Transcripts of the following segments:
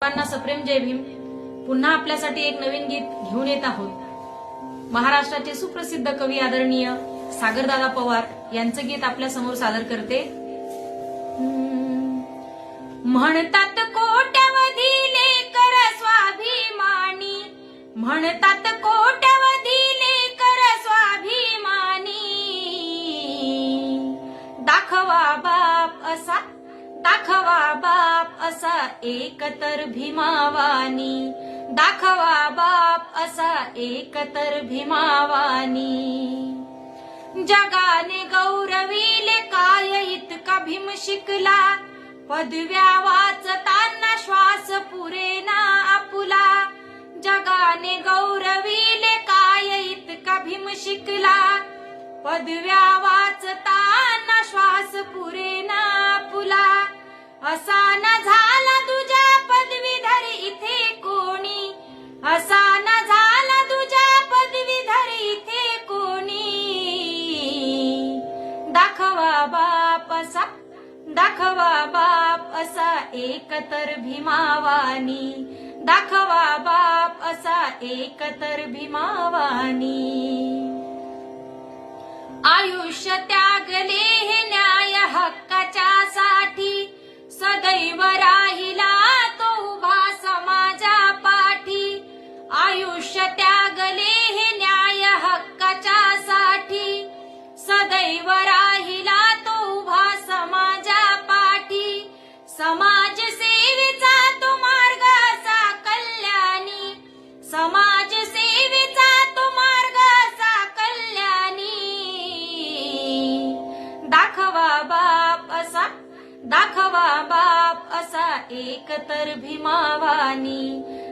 सर्वांना सप्रेम जय भीम। पुन्हा आपल्यासाठी एक नवीन गीत घेऊन येत आहोत। महाराष्ट्राचे सुप्रसिद्ध कवी आदरणीय सागरदादा पवार यांचं गीत आपल्या समोर सादर करते। म्हणतात कोट्यावधी लेकर स्वाभिमानी, म्हणतात कोट्यावधी लेकर स्वाभिमानी, दाखवा बाप असा, दाखवा बाप असा एकतर भीमावानी, दाखवा बाप असा एकतर भीमावानी। जगाने गौरविले काय इतका भीम शिकला, पदव्या वाचताना श्वास पुरेना आपुला। जगाने गौरविले काय इतका भीम शिकला, पदव्या वाचताना श्वास पुरेना आपुला। असा न झाला तुझ्या पदवीधर इथे कोणी, असा न झाला तुझ्या पदवीधर इथे कोणी, दाखवा बाप असा, दाखवा बाप असा एकतर भीमावानी, दाखवा बाप असा एकतर भीमावानी। आयुष्य त्यागले हे न्याय हक्काच्या साठी, सदैव राहिला तो उभा समाजा पाठी। आयुष्य त्यागले हे न्याय हक्काच्या साठी, सदैव राहिला तो उभा समाजा पाठी। समाज सेवेचा तो मार्ग असा कल्याणी, समाज सेवेचा तो मार्ग असा कल्याणी, दाखवा बाप असा, दाखवा बाप असा एकतर भीमावानी,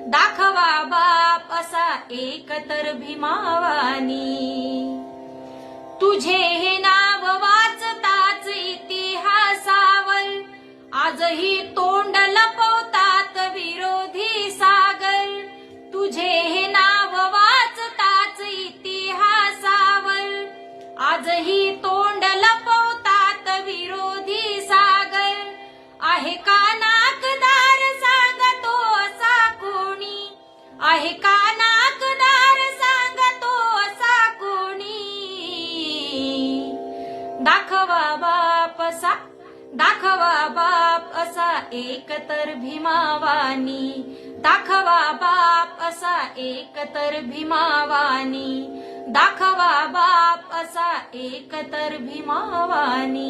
दाखवा बाप असा एकतर भीमावानी। तुझे हे नाव वाचताच इतिहासावर, आजही तोंड लपवतात विरोधी सागर। तुझे हे नाव वाचताच इतिहासावर, आजही तोंड लपवतात विरोधी सागर। आहे का नाकदार सांगा तो असा कोणी, आहे का नाकदार सांगा तो असा कोणी, दाखवा बाप असा, दाखवा बाप असा एकतर भीमावानी, दाखवा बाप असा एकतर भीमावानी, दाखवा बाप असा एकतर भीमावानी।